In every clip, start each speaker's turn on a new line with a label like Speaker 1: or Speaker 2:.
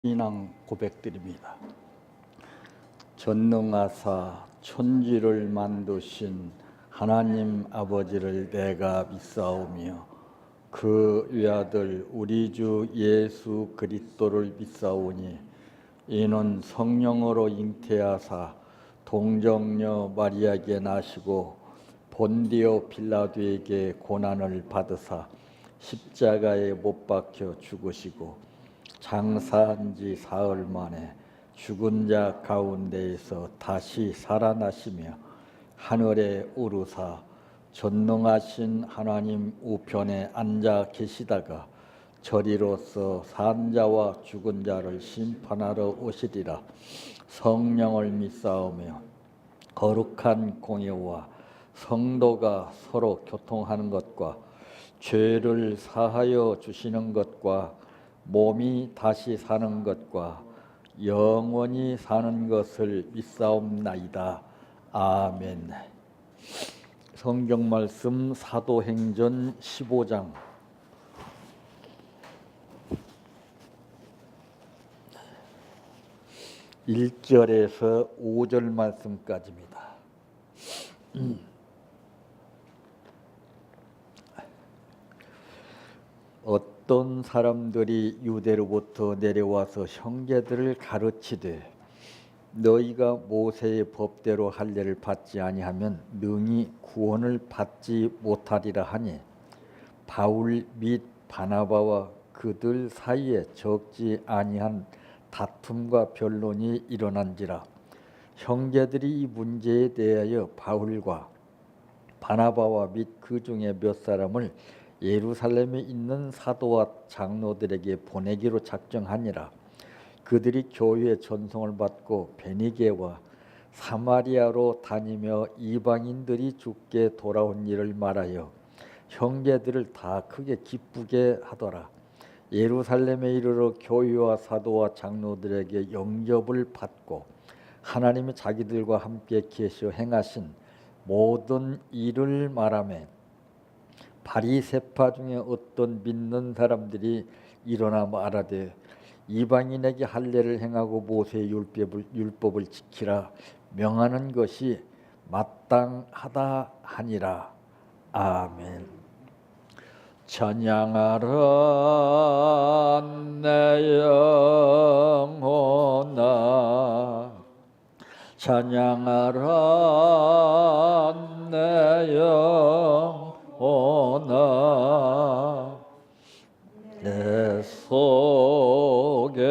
Speaker 1: 신앙 고백드립니다. 전능하사 천지를 만드신 하나님 아버지를 내가 믿사오며 그 외아들 우리 주 예수 그리스도를 믿사오니 이는 성령으로 잉태하사 동정녀 마리아에게 나시고 본디오 빌라도에게 고난을 받으사 십자가에 못 박혀 죽으시고 장사한 지 사흘 만에 죽은 자 가운데에서 다시 살아나시며 하늘에 오르사 전능하신 하나님 우편에 앉아 계시다가 저리로서 산 자와 죽은 자를 심판하러 오시리라. 성령을 믿사오며 거룩한 공예와 성도가 서로 교통하는 것과 죄를 사하여 주시는 것과 몸이 다시 사는 것과 영원히 사는 것을 믿사옵나이다. 아멘. 성경 말씀 사도행전 15장 1절에서 5절 말씀까지입니다. 어떤 사람들이 유대로부터 내려와서 형제들을 가르치되 너희가 모세의 법대로 할례를 받지 아니하면 능히 구원을 받지 못하리라 하니 바울 및 바나바와 그들 사이에 적지 아니한 다툼과 변론이 일어난지라. 형제들이 이 문제에 대하여 바울과 바나바와 및 그 중에 몇 사람을 예루살렘에 있는 사도와 장로들에게 보내기로 작정하니라. 그들이 교회의 전송을 받고 베니게와 사마리아로 다니며 이방인들이 죽게 돌아온 일을 말하여 형제들을 다 크게 기쁘게 하더라. 예루살렘에 이르러 교회와 사도와 장로들에게 영접을 받고 하나님이 자기들과 함께 계셔 행하신 모든 일을 말하며 바리새파 중에 어떤 믿는 사람들이 일어나 말하되 이방인에게 할례를 행하고 모세의 율법을 지키라 명하는 것이 마땅하다 하니라. 아멘. 찬양하라 내 영혼아, 찬양하라 내 영혼아, 내 속에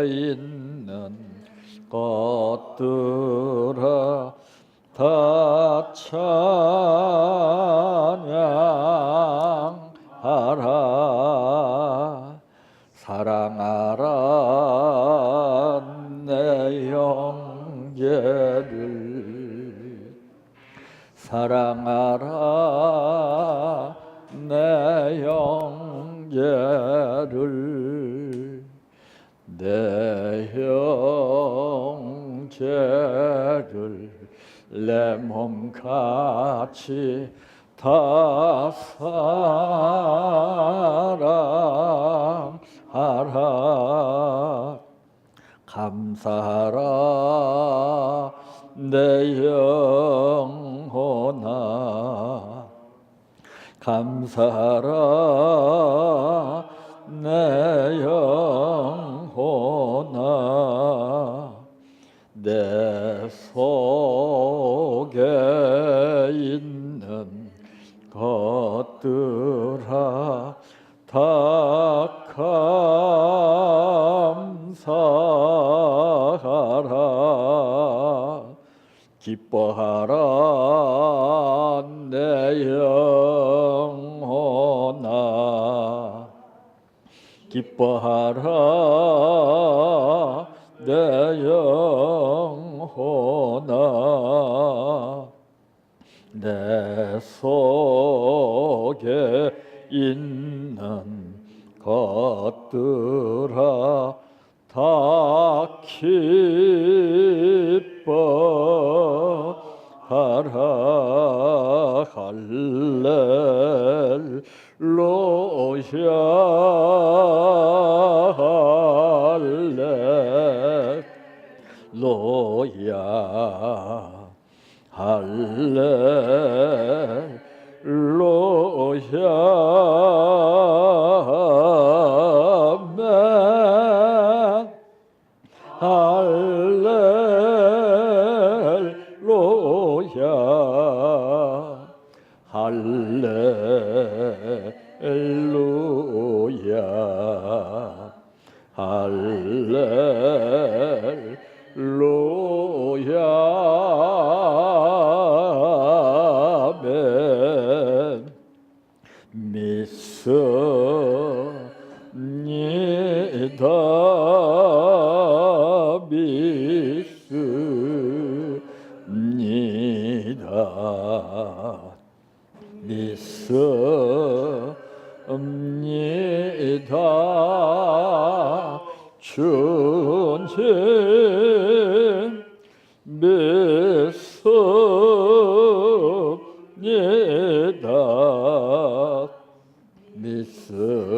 Speaker 1: 있는 것들아 다 찬양하라. 사랑하라 내 형제를, 사랑하라 내 형제를, 내 형제를 내 몸같이 다 사랑하라. 감사하라 내 영혼아, 감사하라 내 영혼아, 내 속에 있는 것들아 다 감사하라. 기뻐하라 내 영혼아, 기뻐하라 내 영혼아, 내 속에 있는 것들아 다 기뻐하라. 할렐루야 할렐루야 아멘. 믿습니다. 믿습니다. 믿습니다. 주님 믿습니다. 믿습니다.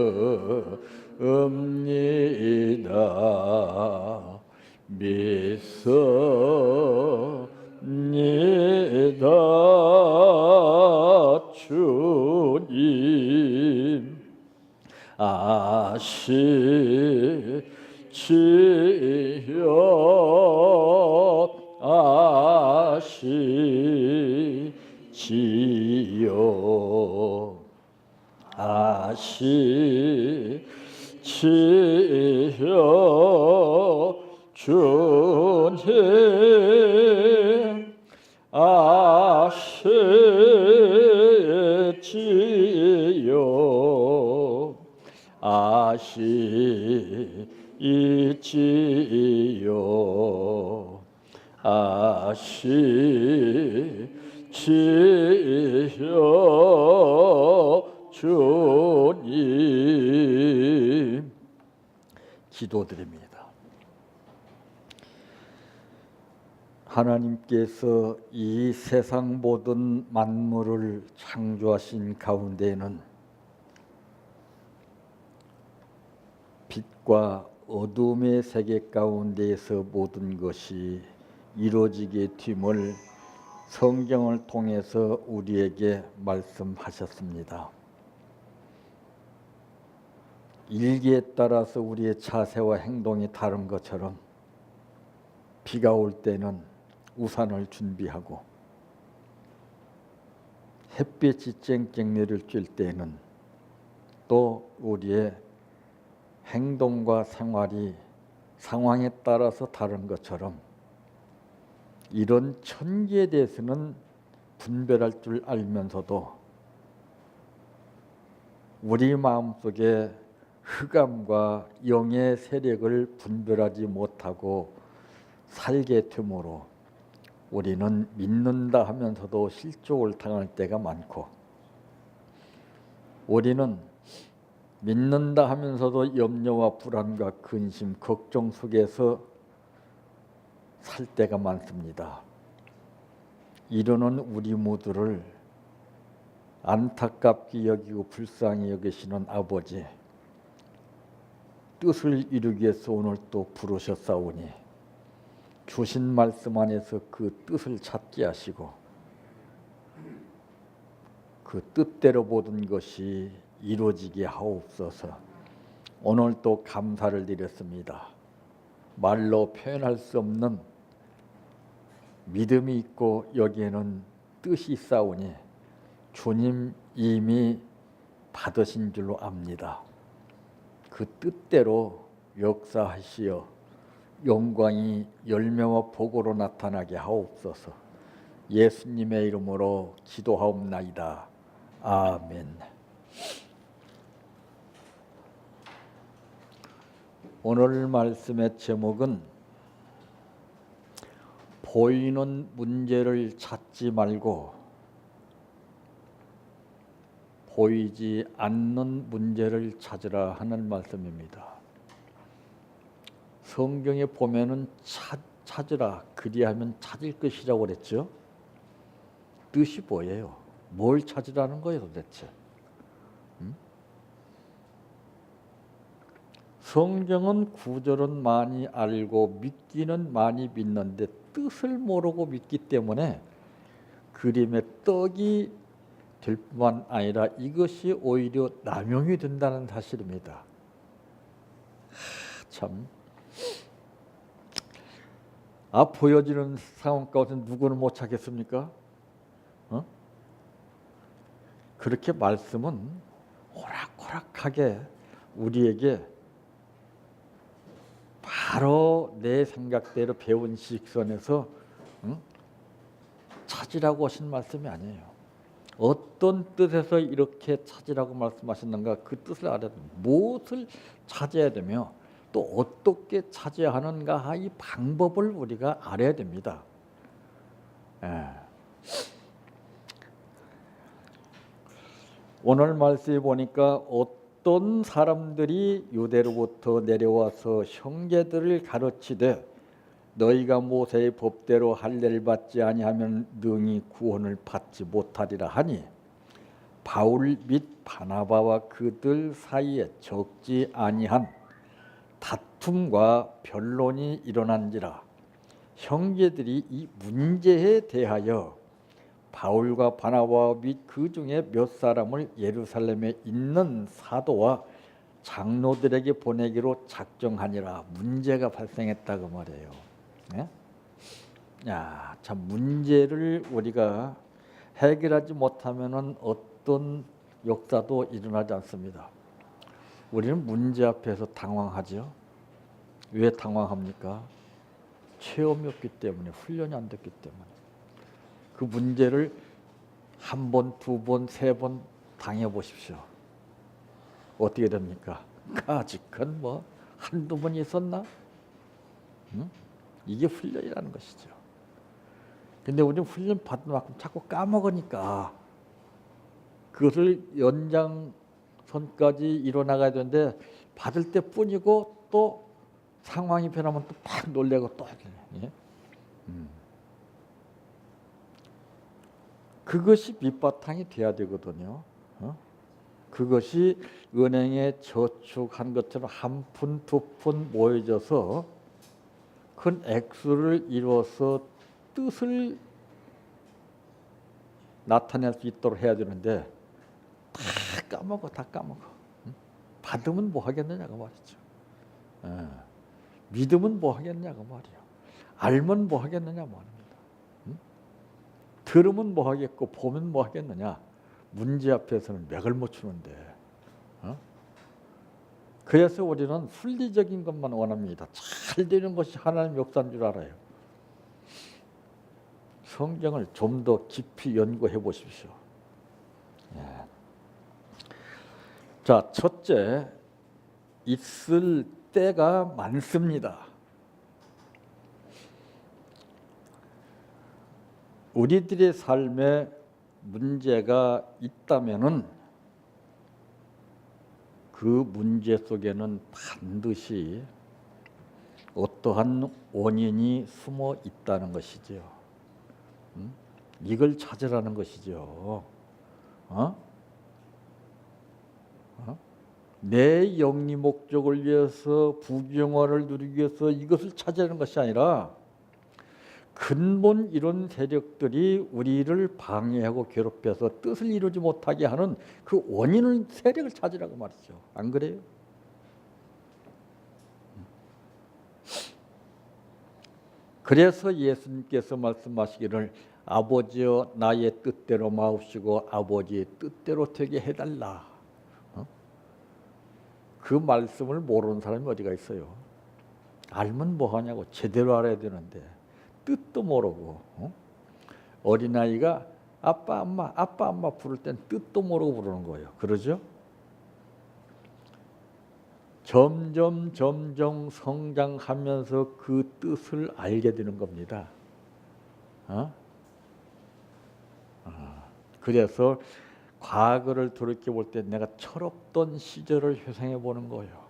Speaker 1: 믿습니다. 주님 아시지요. 아시지요. 아시지요. 주님 아시지요. 아시지요. 아시지요. 주님 기도드립니다. 하나님께서 이 세상 모든 만물을 창조하신 가운데에는 빛과 어둠의 세계 가운데에서 모든 것이 이루어지게 됨을 성경을 통해서 우리에게 말씀하셨습니다. 일기에 따라서 우리의 자세와 행동이 다른 것처럼 비가 올 때는 우산을 준비하고 햇빛이 쨍쨍 내릴 때에는 또 우리의 행동과 생활이 상황에 따라서 다른 것처럼 이런 천기에 대해서는 분별할 줄 알면서도 우리 마음속에 흑암과 영의 세력을 분별하지 못하고 살게 되므로 우리는 믿는다 하면서도 실족을 당할 때가 많고, 우리는 믿는다 하면서도 염려와 불안과 근심, 걱정 속에서 살 때가 많습니다. 이러는 우리 모두를 안타깝게 여기고 불쌍히 여기시는 아버지, 뜻을 이루기 위해서 오늘 또 부르셨사오니 주신 말씀 안에서 그 뜻을 찾게 하시고 그 뜻대로 모든 것이 이루어지게 하옵소서. 오늘 또 감사를 드렸습니다. 말로 표현할 수 없는 믿음이 있고 여기에는 뜻이 있사오니 주님 이미 받으신 줄로 압니다. 그 뜻대로 역사하시어 영광이 열매와 복으로 나타나게 하옵소서. 예수님의 이름으로 기도하옵나이다. 아멘. 오늘 말씀의 제목은 보이는 문제를 찾지 말고 보이지 않는 문제를 찾으라 하는 말씀입니다. 성경에 보면은 찾으라, 그리하면 찾을 것이라고 그랬죠. 뜻이 뭐예요? 뭘 찾으라는 거예요 도대체? 성경은 구절은 많이 알고 믿기는 많이 믿는데 뜻을 모르고 믿기 때문에 그림의 떡이 될 뿐만 아니라 이것이 오히려 남용이 된다는 사실입니다. 참, 보여지는 상황 가운데 누구는 못 찾겠습니까? 그렇게 말씀은 호락호락하게 우리에게 바로 내 생각대로 배운 식선에서 찾으라고 하신 말씀이 아니에요. 어떤 뜻에서 이렇게 찾으라고 말씀하셨는가 그 뜻을 알아야 됩니다. 무엇을 찾아야 되며 또 어떻게 찾아야 하는가 이 방법을 우리가 알아야 됩니다. 오늘 말씀에 보니까 어떤 사람들이 유대로부터 내려와서 형제들을 가르치되 너희가 모세의 법대로 할례를 받지 아니하면 능히 구원을 받지 못하리라 하니 바울 및 바나바와 그들 사이에 적지 아니한 다툼과 변론이 일어난지라. 형제들이 이 문제에 대하여 바울과 바나바 및 그 중에 몇 사람을 예루살렘에 있는 사도와 장로들에게 보내기로 작정하니라. 문제가 발생했다고 말해요. 네? 참 문제를 우리가 해결하지 못하면은 어떤 역사도 일어나지 않습니다. 우리는 문제 앞에서 당황하죠. 왜 당황합니까? 체험이 없기 때문에, 훈련이 안 됐기 때문에. 그 문제를 한 번, 두 번, 세 번 당해보십시오. 어떻게 됩니까? 아직은 뭐 한두 번 있었나? 이게 훈련이라는 것이죠. 근데 우리는 훈련 받은 만큼 자꾸 까먹으니까 그것을 연장선까지 이뤄나가야 되는데 받을 때뿐이고 또 상황이 변하면 또 팍 놀래고 또 예? 그것이 밑바탕이 돼야 되거든요. 그것이 은행에 저축한 것처럼 한 푼, 두 푼 모여져서 큰 액수를 이루어서 뜻을 나타낼 수 있도록 해야 되는데 다 까먹어. 받으면 뭐 하겠느냐고 말이죠. 믿으면 뭐 하겠냐고 말이에요. 알면 뭐 하겠느냐 말입니다. 들으면 뭐 하겠고 보면 뭐 하겠느냐. 문제 앞에서는 맥을 못 추는데. 그래서 우리는 순리적인 것만 원합니다. 잘 되는 것이 하나님의 역사인 줄 알아요. 성경을 좀 더 깊이 연구해 보십시오. 자, 첫째, 있을 때가 많습니다. 우리들의 삶에 문제가 있다면은 그 문제 속에는 반드시 어떠한 원인이 숨어 있다는 것이죠. 이걸 찾으라는 것이죠. 내 영리 목적을 위해서 부귀영화를 누리기 위해서 이것을 찾으라는 것이 아니라 근본 이런 세력들이 우리를 방해하고 괴롭혀서 뜻을 이루지 못하게 하는 그 원인을 세력을 찾으라고 말이죠. 안 그래요? 그래서 예수님께서 말씀하시기를 아버지여 나의 뜻대로 마옵시고 아버지의 뜻대로 되게 해달라. 그 말씀을 모르는 사람이 어디가 있어요? 알면 뭐하냐고. 제대로 알아야 되는데 뜻도 모르고. 어린아이가 아빠 엄마 부를 땐 뜻도 모르고 부르는 거예요. 그러죠? 점점 성장하면서 그 뜻을 알게 되는 겁니다. 그래서 과거를 돌이켜볼 때 내가 철없던 시절을 회상해 보는 거예요.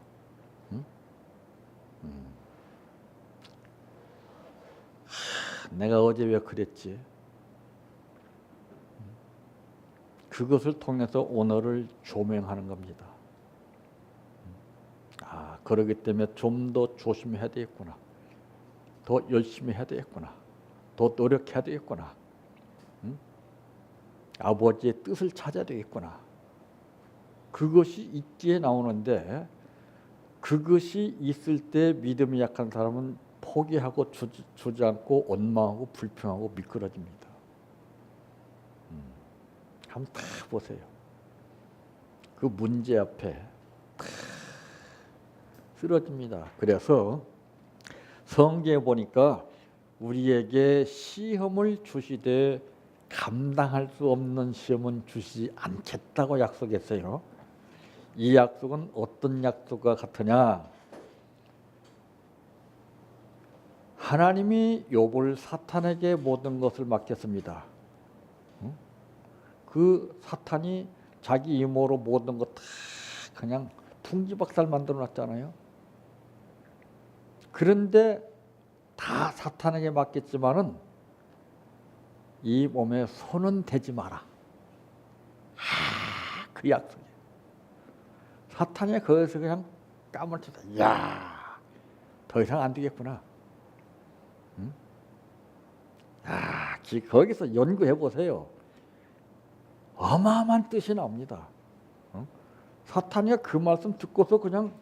Speaker 1: 내가 어제 왜 그랬지? 그것을 통해서 오늘을 조명하는 겁니다. 그러기 때문에 좀 더 조심해야 되겠구나. 더 열심히 해야 되겠구나. 더 노력해야 되겠구나. 응? 아버지의 뜻을 찾아야 되겠구나. 그것이 있기에 나오는데 그것이 있을 때 믿음이 약한 사람은 포기하고 주저앉고 원망하고 불평하고 미끄러집니다. 한번 다 보세요. 그 문제 앞에 다 쓰러집니다. 그래서 성경에 보니까 우리에게 시험을 주시되 감당할 수 없는 시험은 주시지 않겠다고 약속했어요. 이 약속은 어떤 약속과 같으냐? 하나님이 욥을 사탄에게 모든 것을 맡겼습니다. 그 사탄이 자기 임무로 모든 것 다 그냥 풍지박살 만들어 놨잖아요. 그런데 다 사탄에게 맡겼지만은 이 몸에 손은 대지 마라. 그 약속이에요. 사탄이 거기서 그냥 까물치다. 야, 더 이상 안 되겠구나. 응? 야, 거기서 연구해 보세요. 어마어마한 뜻이 나옵니다. 응? 사탄이 그 말씀 듣고서 그냥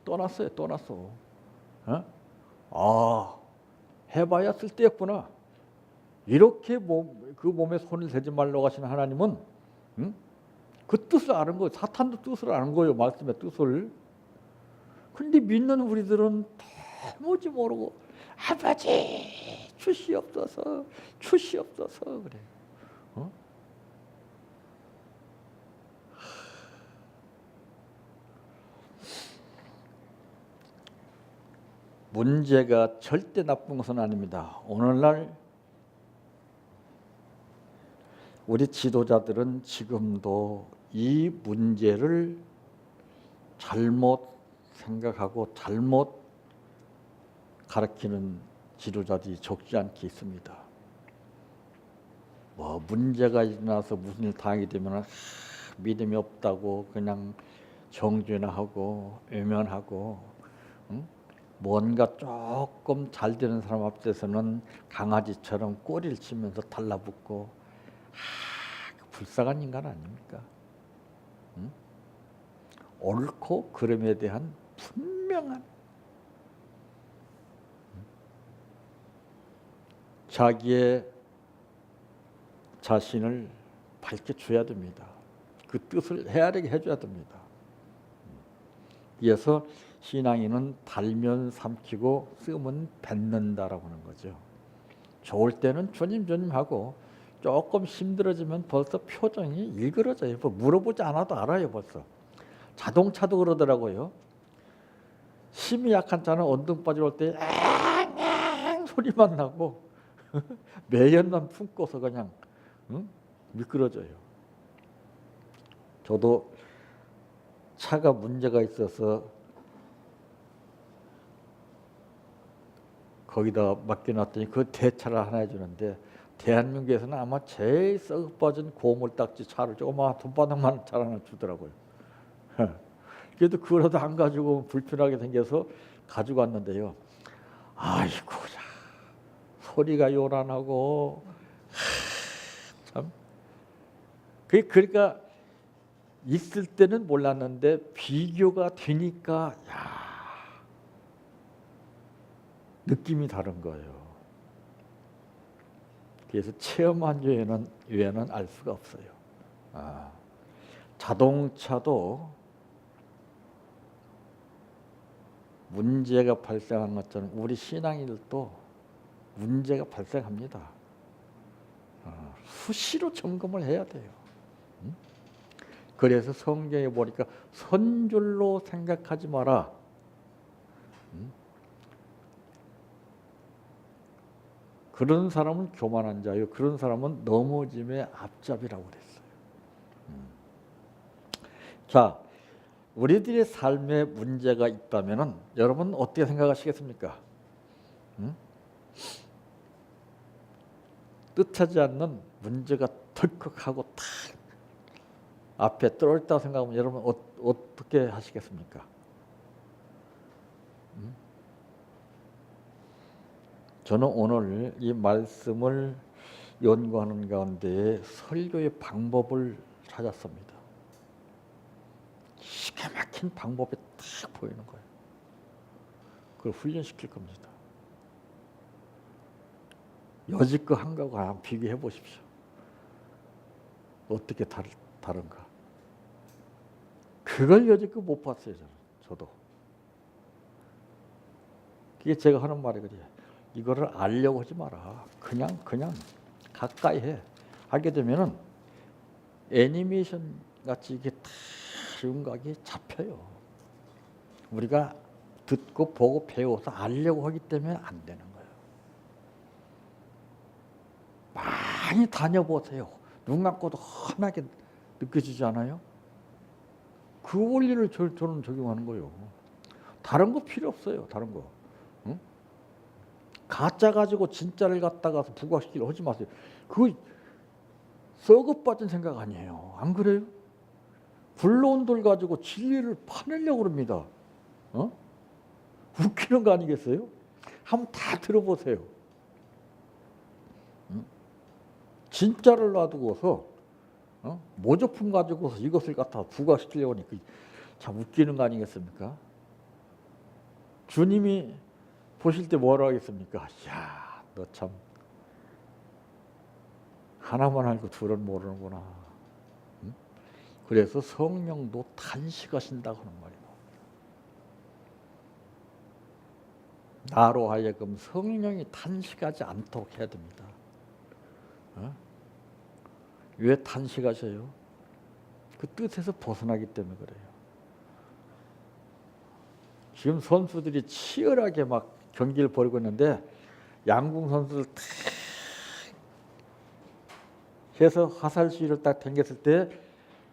Speaker 1: 떠났어요. 떠났어. 어? 아, 해봐야 쓸데없구나. 이렇게 그 몸에 손을 대지 말라고 하시는 하나님은 응? 그 뜻을 아는 거예요. 사탄도 뜻을 아는 거예요. 말씀의 뜻을. 그런데 믿는 우리들은 도무지 모르고 아버지 주시옵소서 주시옵소서 그래. 어? 문제가 절대 나쁜 것은 아닙니다. 오늘날 우리 지도자들은 지금도 이 문제를 잘못 생각하고 잘못 가르치는 지도자들이 적지 않게 있습니다. 뭐 문제가 일어나서 무슨 일 당하게 되면 믿음이 없다고 그냥 정죄하고 외면하고, 응? 뭔가 조금 잘 되는 사람 앞에서는 강아지처럼 꼬리를 치면서 달라붙고, 불쌍한 인간 아닙니까? 응? 옳고 그름에 대한 분명한 자기의 자신을 밝혀줘야 됩니다. 그 뜻을 헤아리게 해줘야 됩니다. 그래서 신앙인은 달면 삼키고 쓰면 뱉는다라고 하는 거죠. 좋을 때는 주님 하고 조금 힘들어지면 벌써 표정이 일그러져요. 뭐 물어보지 않아도 알아요. 벌써. 자동차도 그러더라고요. 힘이 약한 차는 언등 빠져올 때 앵앵 소리만 나고 매연만 품고서 그냥 응? 미끄러져요. 저도 차가 문제가 있어서 거기다 맡겨놨더니 그 대차를 하나 해주는데, 대한민국에서는 아마 제일 썩어 빠진 고물딱지 차를 조그마한 돈바닥만 차를 하나 주더라고요. 그래도 그거라도 안 가지고 불편하게 생겨서 가지고 왔는데요. 아이고, 소리가 요란하고 참. 그러니까 있을 때는 몰랐는데 비교가 되니까 느낌이 다른 거예요. 그래서 체험한 외에는 알 수가 없어요. 자동차도 문제가 발생한 것처럼 우리 신앙인들도 문제가 발생합니다. 수시로 점검을 해야 돼요. 그래서 성경에 보니까 선줄로 생각하지 마라. 그런 사람은 교만한 자요, 그런 사람은 넘어짐의 앞잡이라고 그랬어요. 자, 우리들의 삶에 문제가 있다면은 여러분 어떻게 생각하시겠습니까? 뜻하지 않는 문제가 덜컥하고 탁 앞에 떨어졌다고 생각하면 여러분 어떻게 하시겠습니까? 저는 오늘 이 말씀을 연구하는 가운데 설교의 방법을 찾았습니다. 기가 막힌 방법이 딱 보이는 거예요. 그걸 훈련시킬 겁니다. 여지껏 한 거하고 한번 비교해 보십시오. 어떻게 다른가. 그걸 여지껏 못 봤어요. 저도. 그게 제가 하는 말이 그래요. 이거를 알려고 하지 마라. 그냥 가까이 해. 하게 되면은 애니메이션 같이 이게 다 윤곽이 잡혀요. 우리가 듣고 보고 배워서 알려고 하기 때문에 안 되는 거예요. 많이 다녀보세요. 눈 감고도 환하게 느껴지지 않아요? 그 원리를 저는 적용하는 거예요. 다른 거 필요 없어요. 다른 거. 응? 가짜 가지고 진짜를 갖다가 부각시키려 하지 마세요. 그거 썩어 빠진 생각 아니에요. 안 그래요? 굴러온 돌 가지고 진리를 파내려고 그럽니다. 웃기는 거 아니겠어요? 한번 다 들어보세요. 진짜를 놔두고서 모조품 가지고서 이것을 갖다 부각시키려고 하니까 참 웃기는 거 아니겠습니까? 주님이 보실 때 뭐라고 하겠습니까? 야, 너 참 하나만 알고 둘은 모르는구나. 그래서 성령도 탄식하신다고 하는 말이에요. 나로 하여금 성령이 탄식하지 않도록 해야 됩니다. 왜 탄식하셔요? 그 뜻에서 벗어나기 때문에 그래요. 지금 선수들이 치열하게 막 경기를 벌이고 있는데 양궁 선수들 탁 해서 화살 시위를 딱 당겼을 때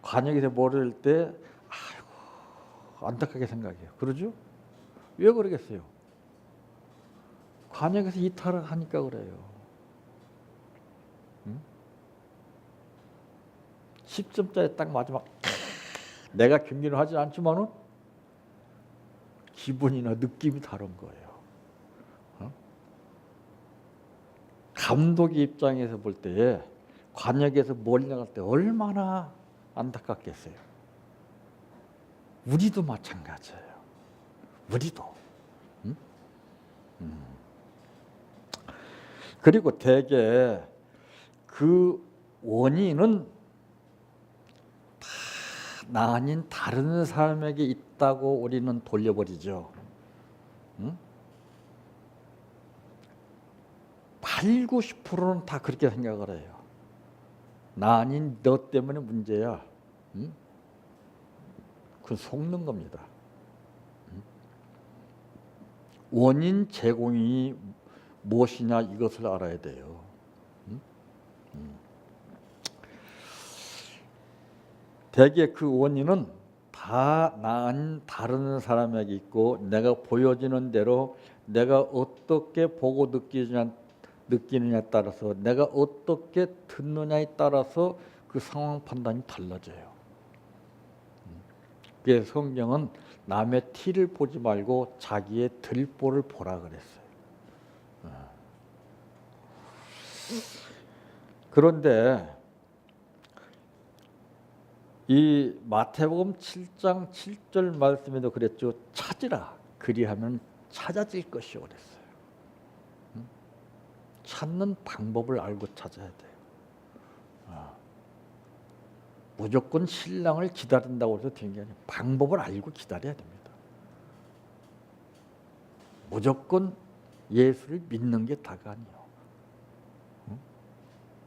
Speaker 1: 관역에서 모를 때 아이고 안타깝게 생각해요. 그러죠? 왜 그러겠어요? 관역에서 이탈을 하니까 그래요. 10점짜리 딱 마지막 내가 경기를 하지 않지만은 기분이나 느낌이 다른 거예요. 감독의 입장에서 볼 때 관역에서 멀리 나갈 때 얼마나 안타깝겠어요. 우리도 마찬가지예요. 우리도. 그리고 대개 그 원인은 나 아닌 다른 사람에게 있다고 우리는 돌려버리죠. 8, 90%는 다 그렇게 생각을 해요. 나 아닌 너 때문에 문제야. 그건 속는 겁니다. 원인 제공이 무엇이냐 이것을 알아야 돼요. 대개 그 원인은 다 나 아닌 다른 사람에게 있고 내가 보여지는 대로 내가 어떻게 보고 느끼느냐에 따라서 내가 어떻게 듣느냐에 따라서 그 상황 판단이 달라져요. 그래서 성경은 남의 티를 보지 말고 자기의 들보를 보라 그랬어요. 그런데 이 마태복음 7장 7절 말씀에도 그랬죠. 찾으라 그리하면 찾아질 것이요 그랬어요. 찾는 방법을 알고 찾아야 돼요. 무조건 신랑을 기다린다고 해서 되는 게 아니에요. 방법을 알고 기다려야 됩니다. 무조건 예수를 믿는 게 다가 아니에요.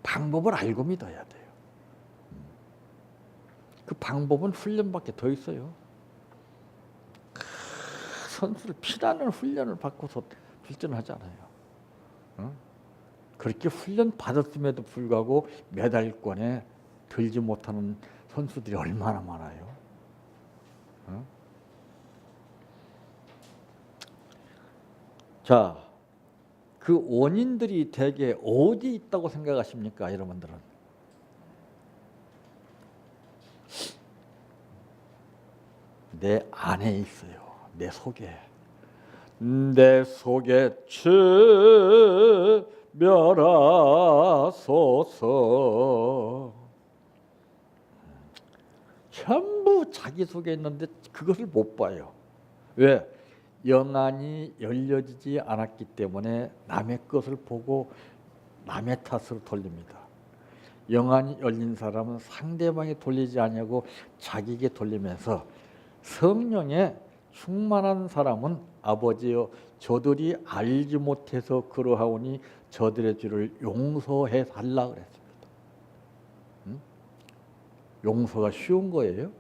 Speaker 1: 방법을 알고 믿어야 돼요. 그 방법은 훈련밖에 더 있어요. 선수를 피나는 훈련을 받고서 출전하지 않아요. 그렇게 훈련 받았음에도 불구하고 메달권에 들지 못하는 선수들이 얼마나 많아요. 자, 그 원인들이 대개 어디 있다고 생각하십니까, 여러분들은? 내 안에 있어요. 내 속에. 내 속에 멸하소서. 전부 자기 속에 있는데 그것을 못 봐요. 왜? 영안이 열려지지 않았기 때문에 남의 것을 보고 남의 탓으로 돌립니다. 영안이 열린 사람은 상대방이 돌리지 아니하고 자기에게 돌리면서, 성령에 충만한 사람은 아버지여 저들이 알지 못해서 그러하오니 저들의 죄를 용서해 달라 그랬습니다. 용서가 쉬운 거예요?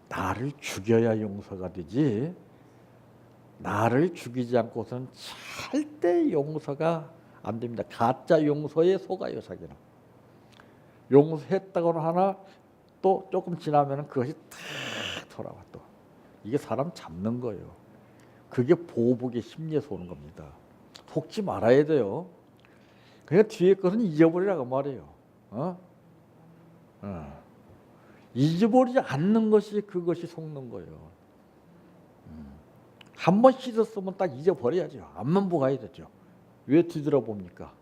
Speaker 1: 나를 죽여야 용서가 되지, 나를 죽이지 않고서는 절대 용서가 안 됩니다. 가짜 용서에 속아요, 자기는. 용서했다고는 하나 또 조금 지나면 그것이 탁 돌아와. 또 이게 사람 잡는 거예요. 그게 보복의 심리에서 오는 겁니다. 속지 말아야 돼요. 그러니까 뒤에 것은 잊어버리라고 말이에요. 잊어버리지 않는 것이 그것이 속는 거예요. 한 번 씻었으면 딱 잊어버려야죠. 앞만 보고 가야 되죠. 왜 뒤돌아봅니까?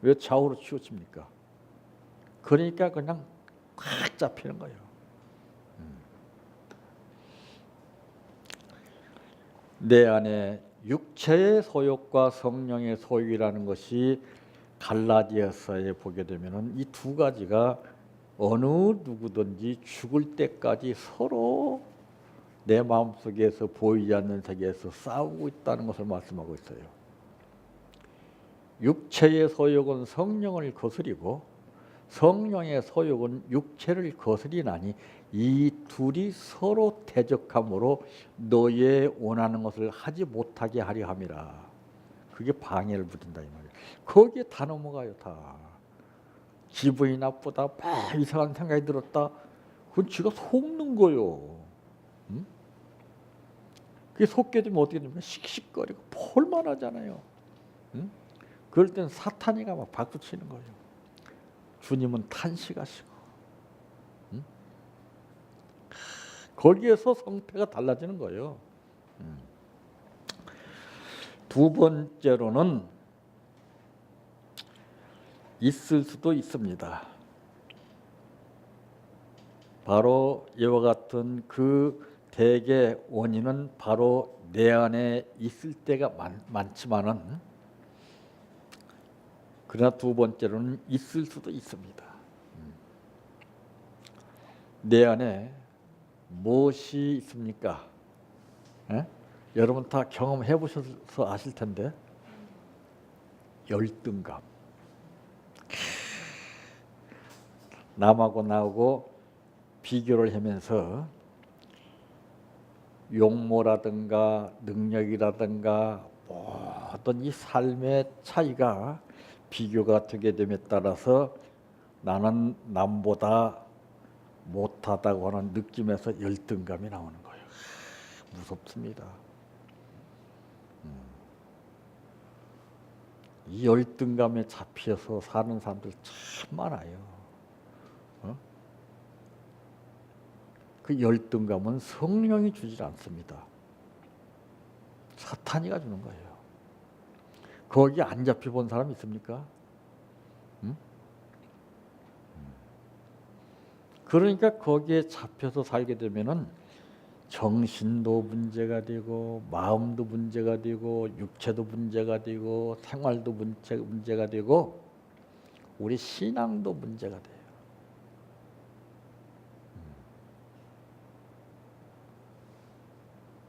Speaker 1: 왜 좌우로 치우칩니까? 그러니까 그냥 꽉 잡히는 거예요. 내 안에 육체의 소욕과 성령의 소욕이라는 것이 갈라디아서에 보게 되면은 이 두 가지가 어느 누구든지 죽을 때까지 서로 내 마음속에서 보이지 않는 세계에서 싸우고 있다는 것을 말씀하고 있어요. 육체의 소욕은 성령을 거스리고 성령의 소욕은 육체를 거스리나니 이 둘이 서로 대적함으로 너의 원하는 것을 하지 못하게 하려 함이라. 그게 방해를 부린다 이 말이에요. 거기에 다 넘어가요. 다. 기분이 나쁘다, 막 이상한 생각이 들었다, 그건 지가 속는 거요. 그게 속게 되면 어떻게 됩니까? 씩씩거리고 볼만하잖아요. 그럴 땐 사탄이가 막 박수치는 거예요. 주님은 탄식하시고. 거기에서 성패가 달라지는 거예요. 두 번째로는 있을 수도 있습니다. 바로 이와 같은 그 대개 원인은 바로 내 안에 있을 때가 많지만은, 그러나 두 번째로는 있을 수도 있습니다. 내 안에 무엇이 있습니까? 여러분 다 경험해 보셔서 아실 텐데, 열등감. 남하고 나하고 비교를 하면서 용모라든가 능력이라든가 모든 이 삶의 차이가 비교가 되게 됨에 따라서 나는 남보다 못하다고 하는 느낌에서 열등감이 나오는 거예요. 무섭습니다. 이 열등감에 잡혀서 사는 사람들 참 많아요. 그 열등감은 성령이 주지 않습니다. 사탄이가 주는 거예요. 거기 안 잡혀본 사람 있습니까? 그러니까 거기에 잡혀서 살게 되면은 정신도 문제가 되고, 마음도 문제가 되고, 육체도 문제가 되고, 생활도 문제가 되고, 우리 신앙도 문제가 돼요.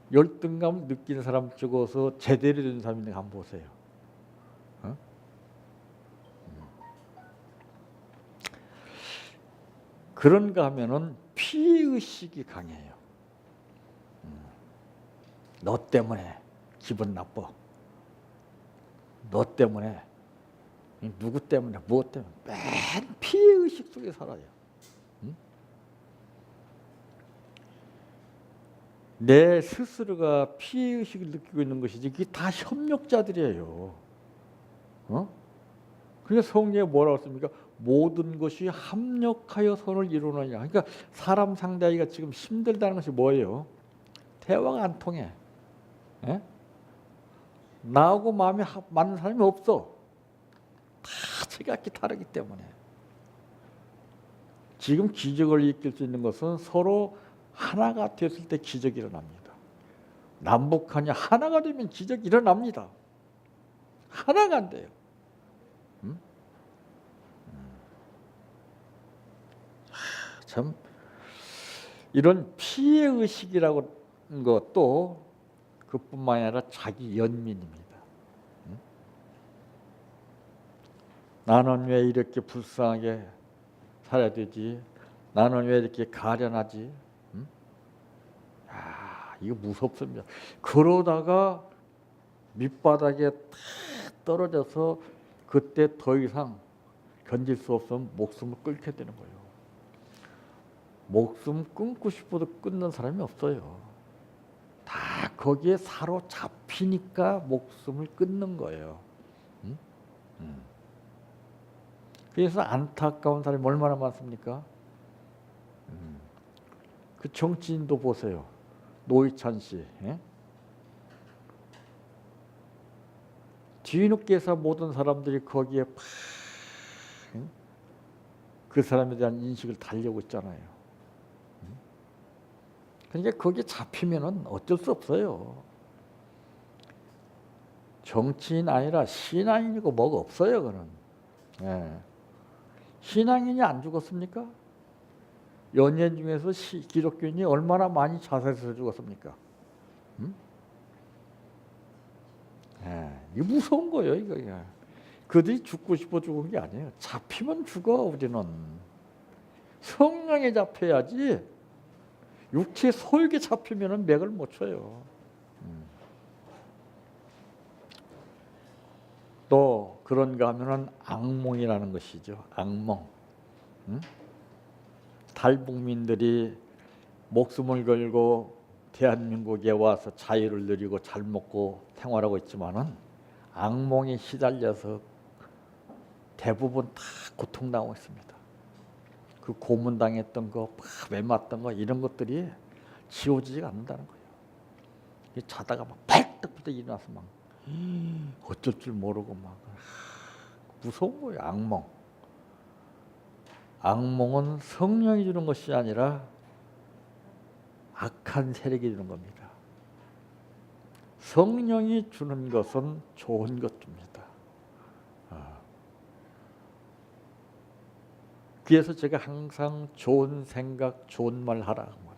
Speaker 1: 열등감을 느끼는 사람 쪽에서 제대로 된 사람이 있는가 한번 보세요. 그런가 하면은 피의식이 강해요. 너 때문에 기분 나빠. 너 때문에, 누구 때문에, 무엇 때문에, 맨 피의식 속에 살아요. 내 스스로가 피해의식을 느끼고 있는 것이지, 그게 다 협력자들이에요. 그러니까 성경에 뭐라고 했습니까? 모든 것이 합력하여 선을 이루느냐. 그러니까 사람 상대하기가 지금 힘들다는 것이 뭐예요? 대화가 안 통해. 예? 나하고 마음이 맞는 사람이 없어. 다 생각이 다르기 때문에. 지금 기적을 일으킬 수 있는 것은 서로 하나가 됐을 때 기적이 일어납니다. 남북한이 하나가 되면 기적이 일어납니다. 하나가 안 돼요. 참 이런 피해의식이라고 하는 것도 그뿐만 아니라 자기 연민입니다. 나는 왜 이렇게 불쌍하게 살아야 되지? 나는 왜 이렇게 가련하지? 이거 무섭습니다. 그러다가 밑바닥에 탁 떨어져서 그때 더 이상 견딜 수 없으면 목숨을 끊게 되는 거예요. 목숨 끊고 싶어도 끊는 사람이 없어요. 다 거기에 사로잡히니까 목숨을 끊는 거예요. 그래서 안타까운 사람이 얼마나 많습니까? 그 정치인도 보세요. 노회찬 씨. 예? 뒤늦게서 모든 사람들이 거기에 팍 그 사람에 대한 인식을 달려고 있잖아요. 그러니까 거기에 잡히면은 어쩔 수 없어요. 정치인 아니라 신앙인이고 뭐가 없어요, 그는. 예. 신앙인이 안 죽었습니까? 연예인 중에서 기독교인이 얼마나 많이 자살해서 죽었습니까? 이거 무서운 거예요, 이거. 그들이 죽고 싶어 죽은 게 아니에요. 잡히면 죽어, 우리는. 성령에 잡혀야지. 육체 소욕에 잡히면 맥을 못 쳐요. 또 그런가 하면은 악몽이라는 것이죠. 악몽. 탈북민들이 목숨을 걸고 대한민국에 와서 자유를 누리고 잘 먹고 생활하고 있지만은 악몽에 시달려서 대부분 다 고통당하고 있습니다. 그 고문당했던 거, 매 맞던 거 이런 것들이 지워지지가 않는다는 거예요. 자다가 막 팔떡부터 일어나서 막 어쩔 줄 모르고 막 무서운 거예요. 악몽. 악몽은 성령이 주는 것이 아니라 악한 세력이 주는 겁니다. 성령이 주는 것은 좋은 것 줍니다. 그래서 제가 항상 좋은 생각, 좋은 말 하라고 말합니다.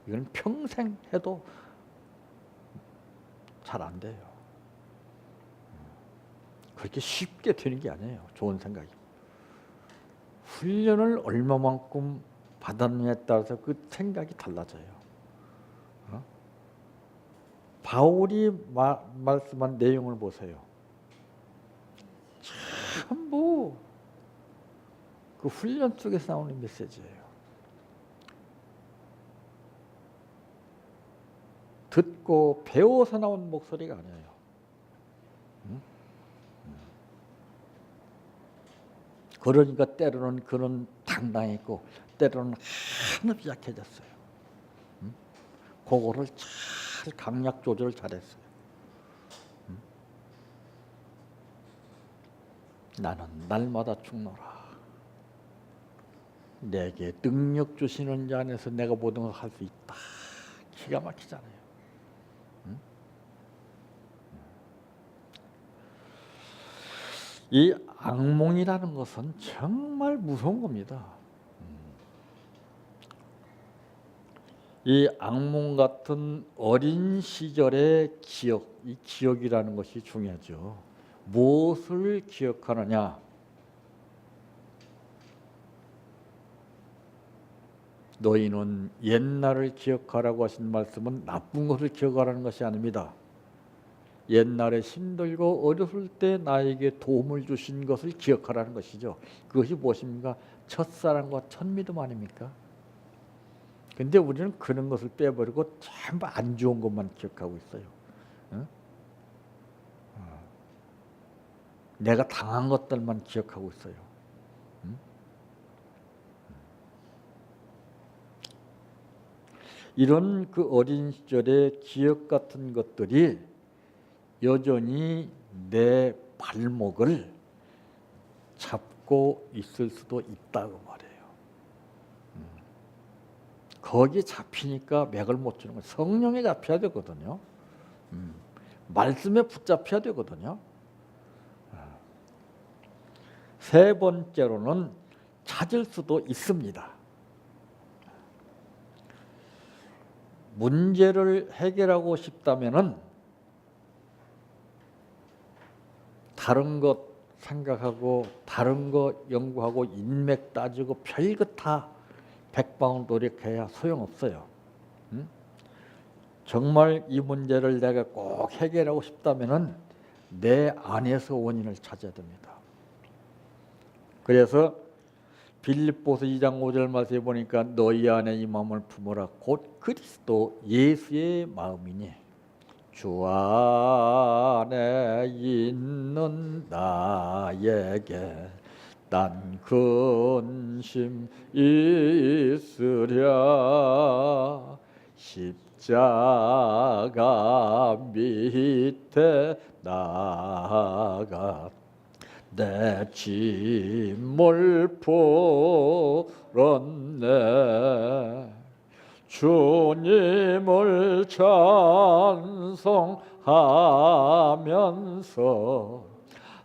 Speaker 1: 이건 평생 해도 잘 안 돼요. 그렇게 쉽게 되는 게 아니에요. 좋은 생각이. 훈련을 얼마만큼 받았느냐에 따라서 그 생각이 달라져요. 바울이 말씀한 내용을 보세요. 전부 그 훈련 속에서 나오는 메시지예요. 듣고 배워서 나온 목소리가 아니에요. 그러니까 때로는 그는 당당했고 때로는 한없이 약해졌어요. 그거를 잘 강약 조절을 잘했어요. 나는 날마다 죽노라. 내게 능력 주시는 자 안에서 내가 모든 걸 할 수 있다. 기가 막히잖아요. 이 악몽이라는 것은 정말 무서운 겁니다. 이 악몽 같은 어린 시절의 기억, 이 기억이라는 것이 중요하죠. 무엇을 기억하느냐? 너희는 옛날을 기억하라고 하신 말씀은 나쁜 것을 기억하라는 것이 아닙니다. 옛날에 힘들고 어렸을 때 나에게 도움을 주신 것을 기억하라는 것이죠. 그것이 무엇입니까? 첫사랑과 첫믿음 아닙니까? 근데 우리는 그런 것을 빼버리고 전부 안 좋은 것만 기억하고 있어요. 내가 당한 것들만 기억하고 있어요. 이런 그 어린 시절의 기억 같은 것들이 여전히 내 발목을 잡고 있을 수도 있다고 말해요. 거기 잡히니까 맥을 못 주는 거예요. 성령에 잡혀야 되거든요. 말씀에 붙잡혀야 되거든요. 세 번째로는 찾을 수도 있습니다. 문제를 해결하고 싶다면은 다른 것 생각하고 다른 거 연구하고 인맥 따지고 별것 다 백방을 노력해야 소용없어요. 정말 이 문제를 내가 꼭 해결하고 싶다면은 내 안에서 원인을 찾아야 됩니다. 그래서 빌립보서 2장 5절 말씀에 보니까 너희 안에 이 마음을 품어라 곧 그리스도 예수의 마음이니 주 안에 있는 나에게 딴 근심 있으랴 십자가 밑에 나가 내 짐을 풀었네 주님을 찬송하면서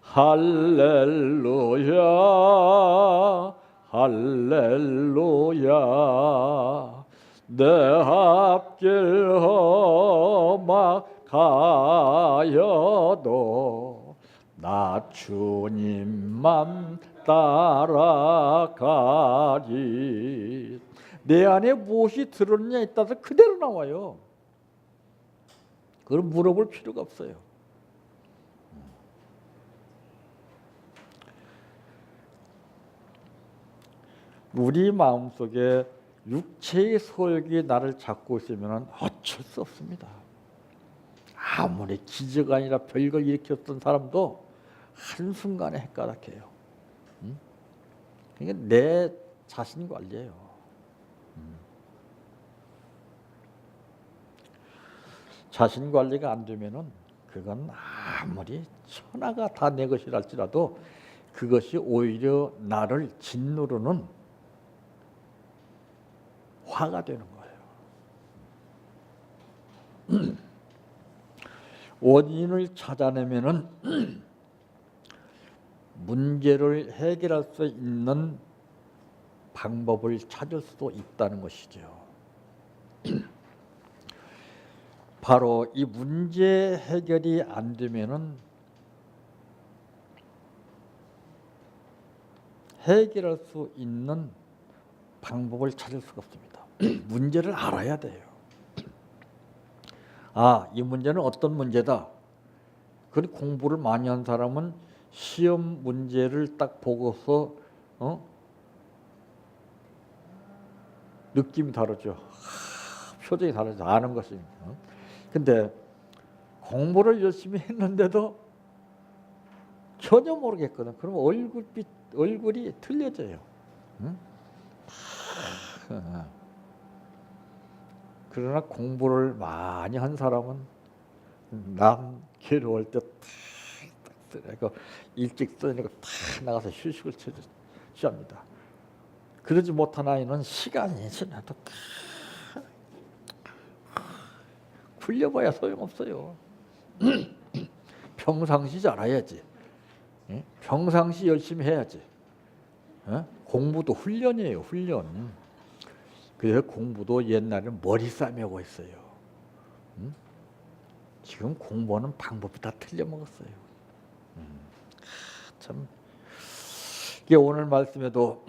Speaker 1: 할렐루야 할렐루야 내 앞길 험악하여도 나 주님만 따라가리. 내 안에 무엇이 들었느냐에 따라서 그대로 나와요. 그걸 물어볼 필요가 없어요. 우리 마음속에 육체의 소욕이 나를 잡고 있으면 어쩔 수 없습니다. 아무리 기적 아니라 별걸 일으켰던 사람도 한순간에 헷가닥해요. 그러니까 내 자신 관리예요. 자신 관리가 안 되면은 그건 아무리 천하가 다 내 것이랄지라도 그것이 오히려 나를 짓누르는 화가 되는 거예요. 원인을 찾아내면은 문제를 해결할 수 있는 방법을 찾을 수도 있다는 것이죠. 바로 이 문제 해결이 안 되면은 해결할 수 있는 방법을 찾을 수가 없습니다. 문제를 알아야 돼요. 아, 이 문제는 어떤 문제다. 그 공부를 많이 한 사람은 시험 문제를 딱 보고서 느낌이 다르죠. 표정이 다르죠. 아는 것입니다. 근데 공부를 열심히 했는데도 전혀 모르겠거든. 그러면 얼굴이 틀려져요. 그러나 공부를 많이 한 사람은 남 괴로울 때 딱 일찍 쓰니까 탁 나가서 휴식을 취합니다. 그러지 못한 아이는 시간이 지나도 굴려봐야 소용없어요. 평상시 잘해야지. 평상시 열심히 해야지. 공부도 훈련이에요. 훈련. 그래서 공부도 옛날에는 머리 싸매고 했어요. 지금 공부하는 방법이 다 틀려먹었어요. 참. 이게 오늘 말씀에도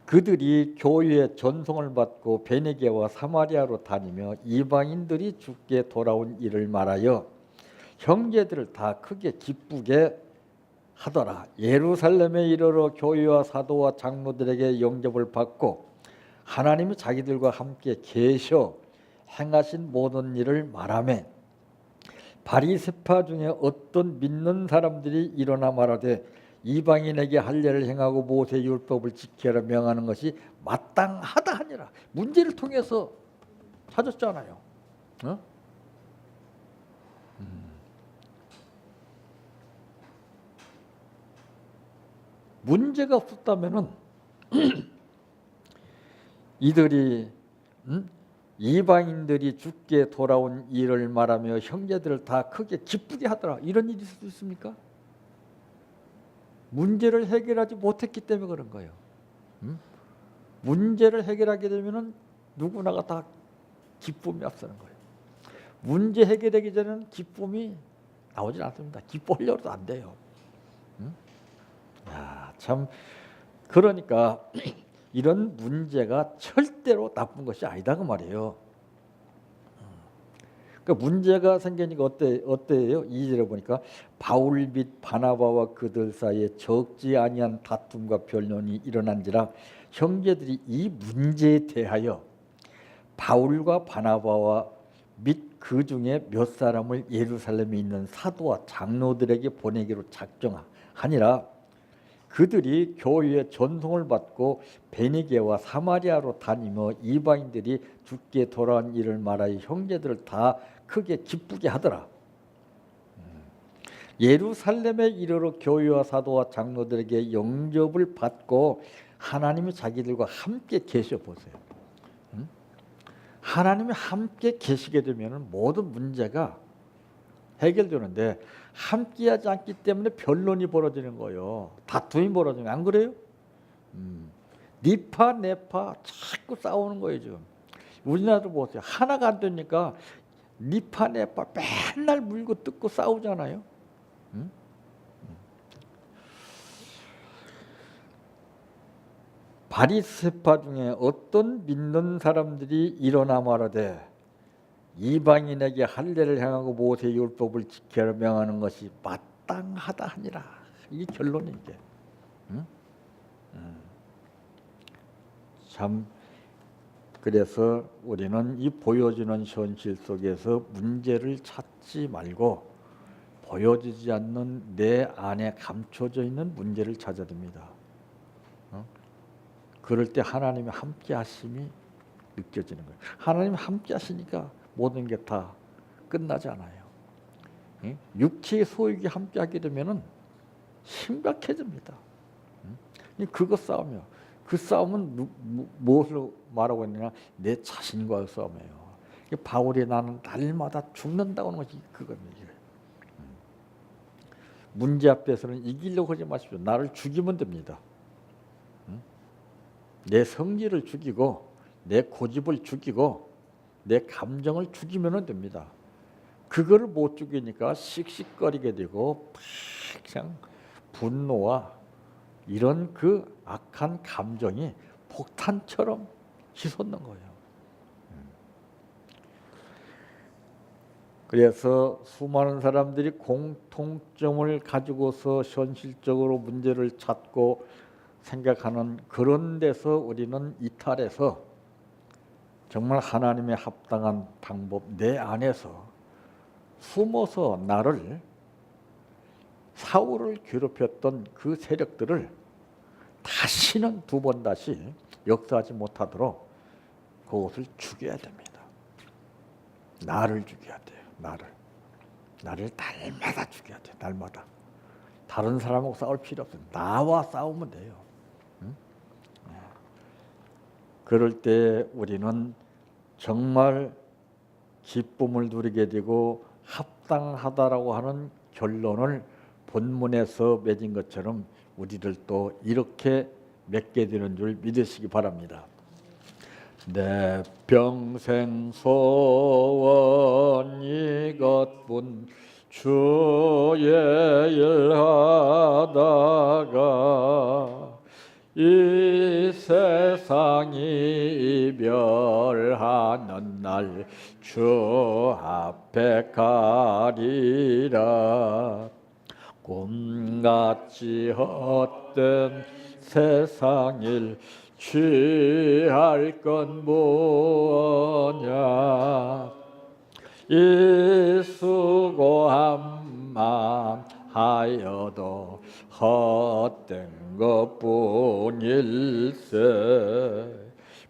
Speaker 1: 그들이 교회의 전송을 받고 베네게와 사마리아로 다니며 이방인들이 죽게 돌아온 일을 말하여 형제들을 다 크게 기쁘게 하더라. 예루살렘에 이르러 교회와 사도와 장로들에게 영접을 받고 하나님이 자기들과 함께 계셔 행하신 모든 일을 말하며 바리새파 중에 어떤 믿는 사람들이 일어나 말하되 이방인에게 할례를 행하고 모세 율법을 지켜라 명하는 것이 마땅하다 하니라. 문제를 통해서 찾았잖아요. 어? 문제가 없었다면은 이들이 이방인들이 죽게 돌아온 일을 말하며 형제들을 다 크게 기쁘게 하더라. 이런 일이 있을 수 있습니까? 문제를 해결하지 못했기 때문에 그런 거예요. 문제를 해결하게 되면은 누구나가 다 기쁨이 앞서는 거예요. 문제 해결되기 전에는 기쁨이 나오질 않습니다. 기뻐하려고 해도 안 돼요. 야, 참 그러니까 이런 문제가 절대로 나쁜 것이 아니다 그 말이에요. 그러니까 문제가 생기니까 어때요? 2절에 보니까 바울 및 바나바와 그들 사이에 적지 아니한 다툼과 변론이 일어난지라 형제들이 이 문제에 대하여 바울과 바나바와 및 그 중에 몇 사람을 예루살렘에 있는 사도와 장로들에게 보내기로 작정하니라. 그들이 교회의 전송을 받고 베니게와 사마리아로 다니며 이방인들이 죽게 돌아온 일을 말하여 형제들을 다 크게 기쁘게 하더라. 예루살렘에 이르러 교회와 사도와 장로들에게 영접을 받고 하나님이 자기들과 함께 계셔 보세요. 하나님이 함께 계시게 되면 모든 문제가 해결되는데 함께하지 않기 때문에 변론이 벌어지는 거예요. 다툼이 벌어지는 거예요. 안 그래요? 니파 네파 자꾸 싸우는 거예요 지금. 우리나라도 보세요. 하나가 안 되니까 니파 네파 맨날 물고 뜯고 싸우잖아요. 바리새파 중에 어떤 믿는 사람들이 일어나 말하되 이방인에게 할례를 행하고 모세 율법을 지켜라 명하는 것이 마땅하다 하니라. 이게 결론이 이게. 참 그래서 우리는 이 보여지는 현실 속에서 문제를 찾지 말고 보여지지 않는 내 안에 감춰져 있는 문제를 찾아야 됩니다. 그럴 때 하나님의 함께 하심이 느껴지는 거예요. 하나님이 함께 하시니까 모든 게 다 끝나지 않아요. 육체의 소욕이 함께 하게 되면은 심각해집니다. 그거 싸움이요. 그 싸움은 무엇을 말하고 있느냐? 내 자신과의 싸움이에요. 바울이 나는 날마다 죽는다고 하는 것이 그겁니다. 문제 앞에서는 이기려고 하지 마십시오. 나를 죽이면 됩니다. 내 성질을 죽이고 내 고집을 죽이고 내 감정을 죽이면 됩니다. 그거를 못 죽이니까 씩씩거리게 되고 그냥 분노와 이런 그 악한 감정이 폭탄처럼 치솟는 거예요. 그래서 수많은 사람들이 공통점을 가지고서 현실적으로 문제를 찾고 생각하는 그런 데서 우리는 이탈해서 정말 하나님의 합당한 방법 내 안에서 숨어서 나를 사울을 괴롭혔던 그 세력들을 다시는 두 번 다시 역사하지 못하도록 그것을 죽여야 됩니다. 나를 죽여야 돼요. 나를 날마다 죽여야 돼요. 날마다. 다른 사람하고 싸울 필요 없어요. 나와 싸우면 돼요. 그럴 때 우리는 정말 기쁨을 누리게 되고 합당하다라고 하는 결론을 본문에서 맺은 것처럼 우리들도 이렇게 맺게 되는 줄 믿으시기 바랍니다. 내 평생 소원 이것뿐 주의 일하다가 이 세상이 이별하는 날 주 앞에 가리라. 꿈같이 헛된 세상일 취할 건 뭐냐. 이 수고함만 하여도 헛된 것뿐일세.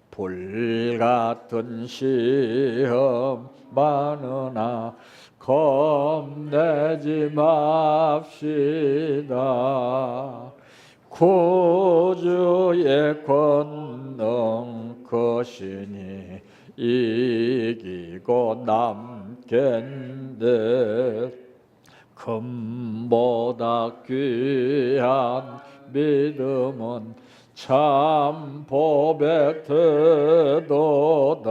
Speaker 1: 불같은 시험 많으나 겁내지 맙시다. 구주의 권능 크시니 이기고 남겠네. 금보다 귀한 믿음은 참 복의 태도다.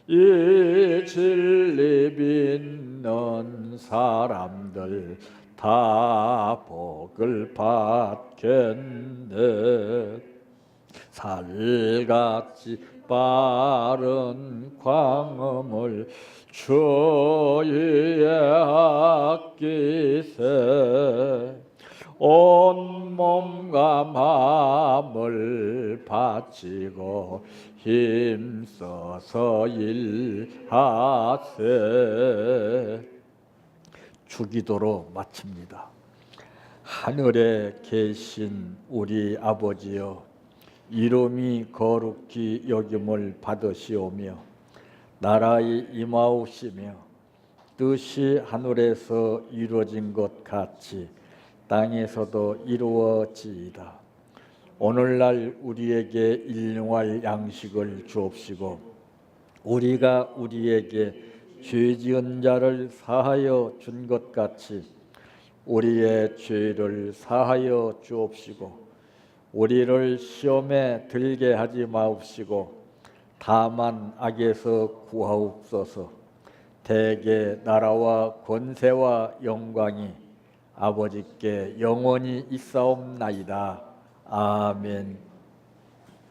Speaker 1: 이 진리 믿는 사람들 다 복을 받겠네. 살같이 빠른 광음을 주위에 아끼세. 온 몸과 마음을 바치고 힘써서 일하세. 주기도로 마칩니다. 하늘에 계신 우리 아버지여, 이름이 거룩히 여김을 받으시오며 나라의 임하옵시며 뜻이 하늘에서 이루어진 것 같이 땅에서도 이루어지이다. 오늘날 우리에게 일용할 양식을 주옵시고 우리가 우리에게 죄 지은 자를 사하여 준 것 같이 우리의 죄를 사하여 주옵시고 우리를 시험에 들게 하지 마옵시고 다만 악에서 구하옵소서. 대개 나라와 권세와 영광이 아버지께 영원히 있사옵나이다. 아멘.